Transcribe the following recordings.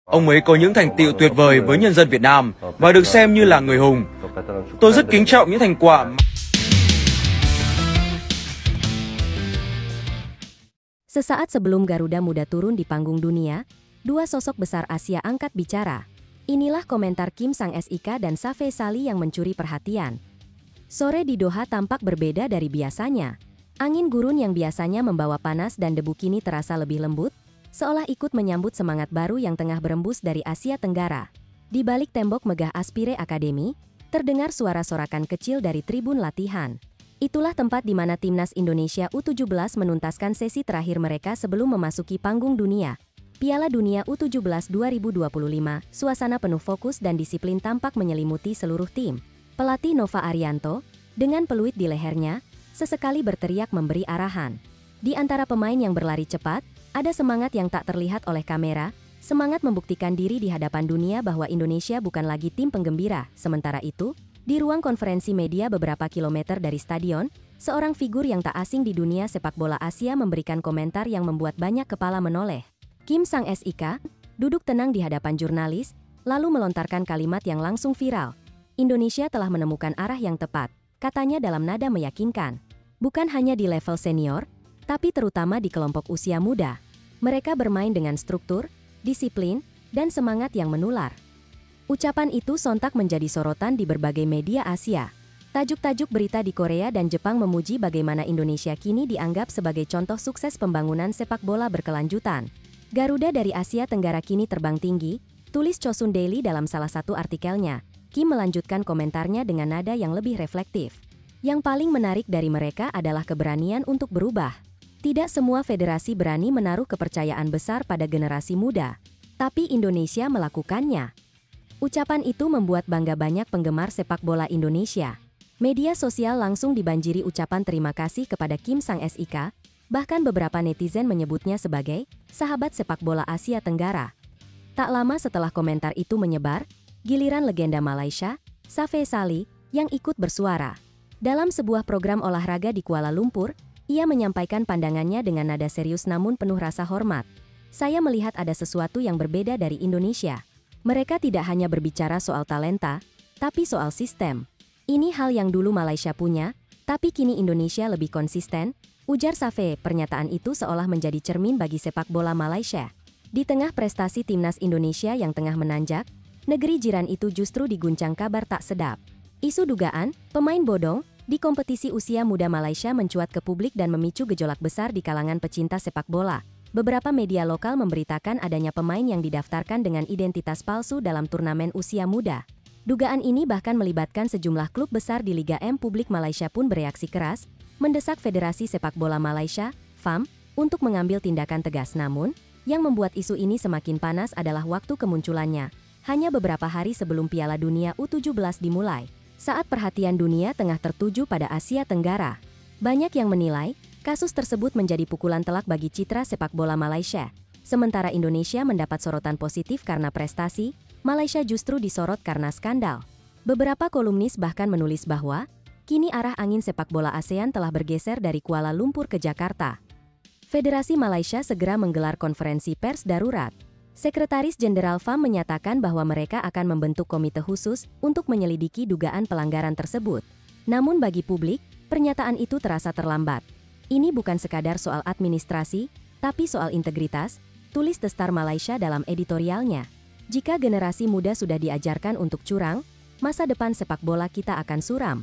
Ông ấy có những thành tựu tuyệt vời với nhân dân Việt Nam và được xem như là người hùng. Tôi rất kính trọng những thành quả Sesaat sebelum Garuda Muda turun di panggung dunia, dua sosok besar Asia angkat bicara. Inilah komentar Kim Sang SIK dan Safe Sali yang mencuri perhatian. Sore di Doha tampak berbeda dari biasanya. Angin gurun yang biasanya membawa panas dan debu kini terasa lebih lembut, seolah ikut menyambut semangat baru yang tengah berembus dari Asia Tenggara. Di balik tembok megah Aspire Academy, terdengar suara sorakan kecil dari tribun latihan. Itulah tempat di mana timnas Indonesia U17 menuntaskan sesi terakhir mereka sebelum memasuki panggung dunia. Piala Dunia U17 2025, suasana penuh fokus dan disiplin tampak menyelimuti seluruh tim. Pelatih Nova Arianto, dengan peluit di lehernya, sesekali berteriak memberi arahan. Di antara pemain yang berlari cepat, ada semangat yang tak terlihat oleh kamera, semangat membuktikan diri di hadapan dunia bahwa Indonesia bukan lagi tim penggembira. Sementara itu, di ruang konferensi media beberapa kilometer dari stadion, seorang figur yang tak asing di dunia sepak bola Asia memberikan komentar yang membuat banyak kepala menoleh. Kim Sang SIK, duduk tenang di hadapan jurnalis, lalu melontarkan kalimat yang langsung viral. Indonesia telah menemukan arah yang tepat, katanya dalam nada meyakinkan. Bukan hanya di level senior, tapi terutama di kelompok usia muda. Mereka bermain dengan struktur, disiplin, dan semangat yang menular. Ucapan itu sontak menjadi sorotan di berbagai media Asia. Tajuk-tajuk berita di Korea dan Jepang memuji bagaimana Indonesia kini dianggap sebagai contoh sukses pembangunan sepak bola berkelanjutan. Garuda dari Asia Tenggara kini terbang tinggi, tulis Chosun Daily dalam salah satu artikelnya. Kim melanjutkan komentarnya dengan nada yang lebih reflektif. Yang paling menarik dari mereka adalah keberanian untuk berubah. Tidak semua federasi berani menaruh kepercayaan besar pada generasi muda, tapi Indonesia melakukannya. Ucapan itu membuat bangga banyak penggemar sepak bola Indonesia. Media sosial langsung dibanjiri ucapan terima kasih kepada Kim Sang SIK, bahkan beberapa netizen menyebutnya sebagai sahabat sepak bola Asia Tenggara. Tak lama setelah komentar itu menyebar, giliran legenda Malaysia, Safe Sali, yang ikut bersuara. Dalam sebuah program olahraga di Kuala Lumpur, ia menyampaikan pandangannya dengan nada serius namun penuh rasa hormat. Saya melihat ada sesuatu yang berbeda dari Indonesia. Mereka tidak hanya berbicara soal talenta, tapi soal sistem. Ini hal yang dulu Malaysia punya, tapi kini Indonesia lebih konsisten, ujar Safe. Pernyataan itu seolah menjadi cermin bagi sepak bola Malaysia. Di tengah prestasi timnas Indonesia yang tengah menanjak, negeri jiran itu justru diguncang kabar tak sedap. Isu dugaan pemain bodong di kompetisi usia muda Malaysia mencuat ke publik dan memicu gejolak besar di kalangan pecinta sepak bola. Beberapa media lokal memberitakan adanya pemain yang didaftarkan dengan identitas palsu dalam turnamen usia muda. Dugaan ini bahkan melibatkan sejumlah klub besar di Liga M. Publik Malaysia pun bereaksi keras, mendesak Federasi Sepak Bola Malaysia, FAM, untuk mengambil tindakan tegas. Namun, yang membuat isu ini semakin panas adalah waktu kemunculannya. Hanya beberapa hari sebelum Piala Dunia U17 dimulai, saat perhatian dunia tengah tertuju pada Asia Tenggara. Banyak yang menilai, kasus tersebut menjadi pukulan telak bagi citra sepak bola Malaysia. Sementara Indonesia mendapat sorotan positif karena prestasi, Malaysia justru disorot karena skandal. Beberapa kolumnis bahkan menulis bahwa, kini arah angin sepak bola ASEAN telah bergeser dari Kuala Lumpur ke Jakarta. Federasi Malaysia segera menggelar konferensi pers darurat. Sekretaris Jenderal FAM menyatakan bahwa mereka akan membentuk komite khusus untuk menyelidiki dugaan pelanggaran tersebut. Namun bagi publik, pernyataan itu terasa terlambat. Ini bukan sekadar soal administrasi, tapi soal integritas, tulis The Star Malaysia dalam editorialnya. Jika generasi muda sudah diajarkan untuk curang, masa depan sepak bola kita akan suram.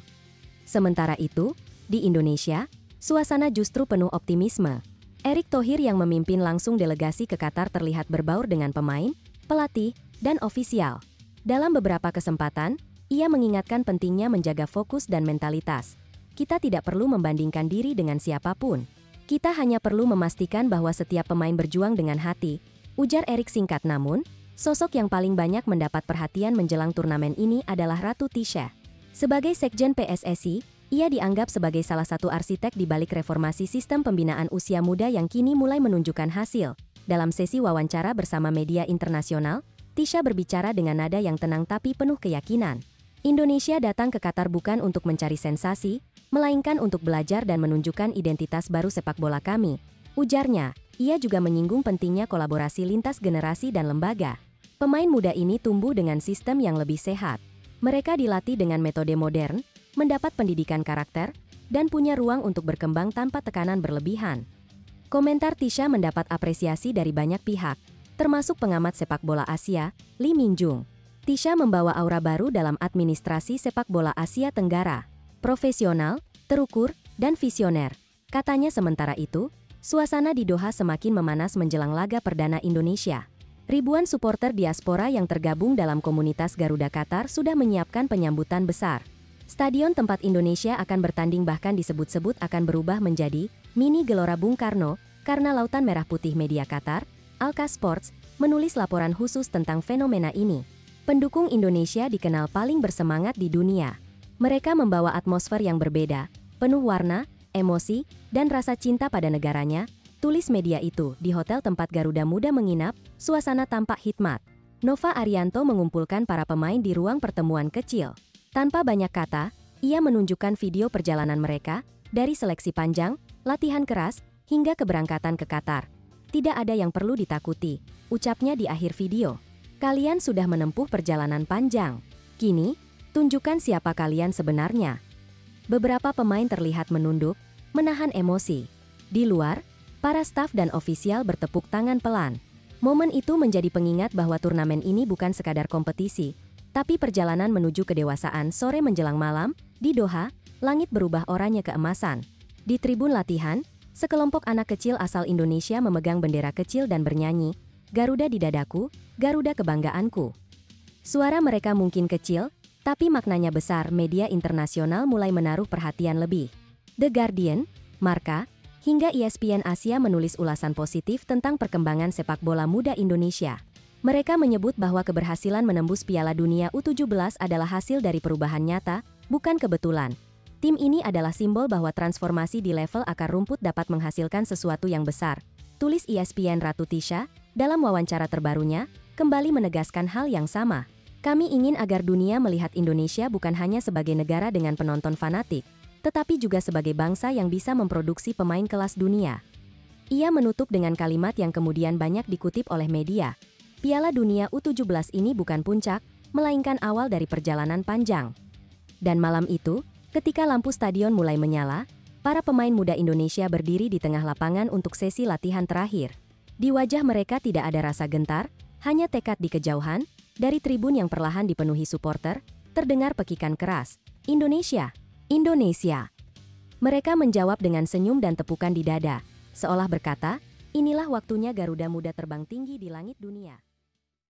Sementara itu, di Indonesia, suasana justru penuh optimisme. Erick Thohir yang memimpin langsung delegasi ke Qatar terlihat berbaur dengan pemain, pelatih, dan ofisial. Dalam beberapa kesempatan, ia mengingatkan pentingnya menjaga fokus dan mentalitas. Kita tidak perlu membandingkan diri dengan siapapun. Kita hanya perlu memastikan bahwa setiap pemain berjuang dengan hati, ujar Erick singkat. Namun, sosok yang paling banyak mendapat perhatian menjelang turnamen ini adalah Ratu Tisha. Sebagai sekjen PSSI, ia dianggap sebagai salah satu arsitek di balik reformasi sistem pembinaan usia muda yang kini mulai menunjukkan hasil. Dalam sesi wawancara bersama media internasional, Tisha berbicara dengan nada yang tenang tapi penuh keyakinan. Indonesia datang ke Qatar bukan untuk mencari sensasi, melainkan untuk belajar dan menunjukkan identitas baru sepak bola kami, ujarnya. Ia juga menyinggung pentingnya kolaborasi lintas generasi dan lembaga. Pemain muda ini tumbuh dengan sistem yang lebih sehat. Mereka dilatih dengan metode modern, mendapat pendidikan karakter, dan punya ruang untuk berkembang tanpa tekanan berlebihan. Komentar Tisha mendapat apresiasi dari banyak pihak, termasuk pengamat sepak bola Asia, Lee Minjung. Tisha membawa aura baru dalam administrasi sepak bola Asia Tenggara. Profesional, terukur, dan visioner. Katanya sementara itu, suasana di Doha semakin memanas menjelang laga perdana Indonesia. Ribuan supporter diaspora yang tergabung dalam komunitas Garuda Qatar sudah menyiapkan penyambutan besar. Stadion tempat Indonesia akan bertanding bahkan disebut-sebut akan berubah menjadi mini Gelora Bung Karno, karena Lautan Merah Putih Media Qatar, Alka Sports, menulis laporan khusus tentang fenomena ini. Pendukung Indonesia dikenal paling bersemangat di dunia. Mereka membawa atmosfer yang berbeda, penuh warna, emosi, dan rasa cinta pada negaranya, tulis media itu. Di hotel tempat Garuda Muda menginap, suasana tampak hikmat. Nova Arianto mengumpulkan para pemain di ruang pertemuan kecil. Tanpa banyak kata, ia menunjukkan video perjalanan mereka, dari seleksi panjang, latihan keras, hingga keberangkatan ke Qatar. Tidak ada yang perlu ditakuti, ucapnya di akhir video. Kalian sudah menempuh perjalanan panjang. Kini, tunjukkan siapa kalian sebenarnya. Beberapa pemain terlihat menunduk, menahan emosi. Di luar, para staf dan ofisial bertepuk tangan pelan. Momen itu menjadi pengingat bahwa turnamen ini bukan sekadar kompetisi, tapi perjalanan menuju kedewasaan. Sore menjelang malam, di Doha, langit berubah oranye keemasan. Di tribun latihan, sekelompok anak kecil asal Indonesia memegang bendera kecil dan bernyanyi, "Garuda di dadaku, Garuda kebanggaanku." Suara mereka mungkin kecil, tapi maknanya besar. Media internasional mulai menaruh perhatian lebih. The Guardian, Marca, hingga ESPN Asia menulis ulasan positif tentang perkembangan sepak bola muda Indonesia. Mereka menyebut bahwa keberhasilan menembus Piala Dunia U17 adalah hasil dari perubahan nyata, bukan kebetulan. Tim ini adalah simbol bahwa transformasi di level akar rumput dapat menghasilkan sesuatu yang besar, tulis ESPN. Ratu Tisha, dalam wawancara terbarunya, kembali menegaskan hal yang sama. Kami ingin agar dunia melihat Indonesia bukan hanya sebagai negara dengan penonton fanatik, tetapi juga sebagai bangsa yang bisa memproduksi pemain kelas dunia. Ia menutup dengan kalimat yang kemudian banyak dikutip oleh media. Piala Dunia U17 ini bukan puncak, melainkan awal dari perjalanan panjang. Dan malam itu, ketika lampu stadion mulai menyala, para pemain muda Indonesia berdiri di tengah lapangan untuk sesi latihan terakhir. Di wajah mereka tidak ada rasa gentar, hanya tekad. Di kejauhan, dari tribun yang perlahan dipenuhi supporter, terdengar pekikan keras, "Indonesia! Indonesia!" Mereka menjawab dengan senyum dan tepukan di dada, seolah berkata, inilah waktunya Garuda Muda terbang tinggi di langit dunia.